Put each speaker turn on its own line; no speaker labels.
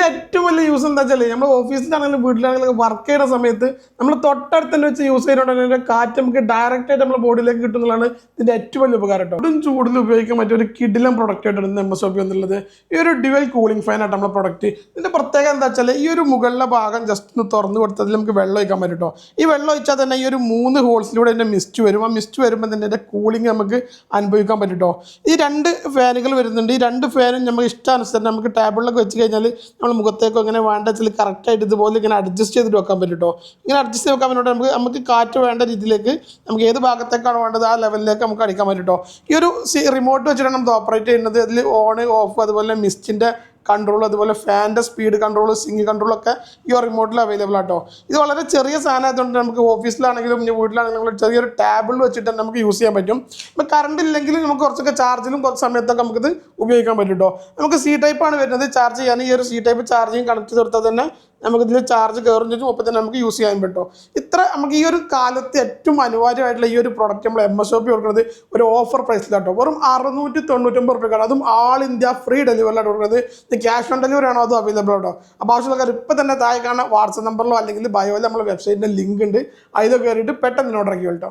ഏറ്റവും വലിയ യൂസ് എന്താ വെച്ചാൽ നമ്മൾ ഓഫീസിലാണെങ്കിലും വീട്ടിലാണെങ്കിലും വർക്ക് ചെയ്യുന്ന സമയത്ത് നമ്മൾ തൊട്ടടുത്ത് തന്നെ വെച്ച് യൂസ് ചെയ്യുന്നതുകൊണ്ട് കാറ്റ് നമുക്ക് ഡയറക്റ്റ് ആയിട്ട് നമ്മുടെ ബോഡിയിലേക്ക് കിട്ടുന്നതാണ് ഇതിന്റെ ഏറ്റവും വലിയ ഉപകാരം കേട്ടോ. ഒട്ടും ചൂടിൽ ഉപയോഗിക്കാൻ പറ്റിയ ഒരു കിടിലം പ്രൊഡക്റ്റ് ആയിട്ടാണ് MSOP എന്നുള്ളത്. ഈ ഒരു ഡ്യുവൽ കൂളിംഗ് ഫാൻ ആയിട്ട് നമ്മുടെ പ്രൊഡക്റ്റ്. ഇതിന്റെ പ്രത്യേകത എന്താ വെച്ചാൽ ഈ ഒരു മുകളിലെ ഭാഗം ജസ്റ്റ് ഒന്ന് തുറന്നു കൊടുത്തതിൽ നമുക്ക് വെള്ളം ഒഴിക്കാൻ പറ്റും കേട്ടോ. ഈ വെള്ളം ഒഴിച്ചാൽ തന്നെ ഈ ഒരു 3 ഹോൾസിലൂടെ ഇതിന്റെ മിസ്റ്റ് വരും. ആ മിസ്റ്റ് വരുമ്പോൾ തന്നെ ഇതിന്റെ കൂളിംഗ് നമുക്ക് അനുഭവിക്കാൻ പറ്റും കേട്ടോ. ഈ 2 ഫാനുകൾ വരുന്നുണ്ട്. ഈ 2 ഫാനും നമുക്ക് ഇഷ്ടാനുസരണം നമുക്ക് ടേബിളിലൊക്കെ വെച്ച് കഴിഞ്ഞാൽ നമ്മൾ മുഖത്തേക്കോ ഇങ്ങനെ വേണ്ട വെച്ചാൽ കറക്റ്റായിട്ട് ഇതുപോലെ ഇങ്ങനെ അഡ്ജസ്റ്റ് ചെയ്തിട്ട് വെക്കാൻ പറ്റും കേട്ടോ. ഇങ്ങനെ അഡ്ജസ്റ്റ് ചെയ്ത് വെക്കാൻ വേണ്ടി നമുക്ക് കാറ്റ് വേണ്ട രീതിയിലേക്ക് നമുക്ക് ഏത് ഭാഗത്തേക്കാണ് വേണ്ടത് ആ ലെവലിലേക്ക് നമുക്ക് അടിക്കാൻ പറ്റും കേട്ടോ. ഈ ഒരു റിമോട്ട് വെച്ചിട്ടാണ് നമ്മൾ ഓപ്പറേറ്റ് ചെയ്യുന്നത്. അതിൽ ഓൺ ഓഫ് അതുപോലെ മിസ്റ്റിൻ്റെ കൺട്രോൾ അതുപോലെ ഫാൻ്റെ സ്പീഡ് കൺട്രോൾ സിങ് കൺട്രോളൊക്കെ ഈ റിമോട്ടിൽ അവൈലബിൾ ആട്ടോ. ഇത് വളരെ ചെറിയ സാധനം ആയതുകൊണ്ട് നമുക്ക് ഓഫീസിലാണെങ്കിലും വീട്ടിലാണെങ്കിലും ചെറിയൊരു ടാബിൾ വെച്ചിട്ട് നമുക്ക് യൂസ് ചെയ്യാൻ പറ്റും. ഇപ്പോൾ കറണ്ട് ഇല്ലെങ്കിൽ നമുക്ക് കുറച്ചൊക്കെ ചാർജിലും കുറച്ച് സമയത്തൊക്കെ നമുക്കിത് ഉപയോഗിക്കാൻ പറ്റും കേട്ടോ. നമുക്ക് C ടൈപ്പാണ് വരുന്നത് ചാർജ് ചെയ്യാൻ. ഈ ഒരു C ടൈപ്പ് ചാർജിങ് കണക്ട് ചെയ്ത് കൊടുത്താൽ തന്നെ നമുക്കിതിൽ ചാർജ് കയറും ചെയ്യും. ഒപ്പം തന്നെ നമുക്ക് യൂസ് ചെയ്യാൻ പറ്റും. ഇത്ര നമുക്ക് ഈ ഒരു കാലത്ത് ഏറ്റവും അനിവാര്യമായിട്ടുള്ള ഈ ഒരു പ്രോഡക്റ്റ് നമ്മൾ MSOP കൊടുക്കുന്നത് ഒരു ഓഫർ പ്രൈസിലാട്ടോ. വെറും 699 രൂപയ്ക്കാണ്. അതും ആൾ ഇന്ത്യ ഫ്രീ ഡെലിവറിലാണ് കൊടുക്കുന്നത്. ക്യാഷ് ഓൺ ഡെലിവറി ആണോ അതും അവൈലബിൾ ആട്ടോ. അപ്പോൾ ആവശ്യമുള്ള ഇപ്പം തന്നെ താഴെ കാണുന്ന വാട്സപ്പ് നമ്പറിലോ അല്ലെങ്കിൽ ബയോയിലോ നമ്മുടെ വെബ്സൈറ്റിൻ്റെ ലിങ്ക് ഉണ്ട്. അതിലോ കയറിയിട്ട് പെട്ടെന്ന് ഓർഡർ ആക്കി കേട്ടോ.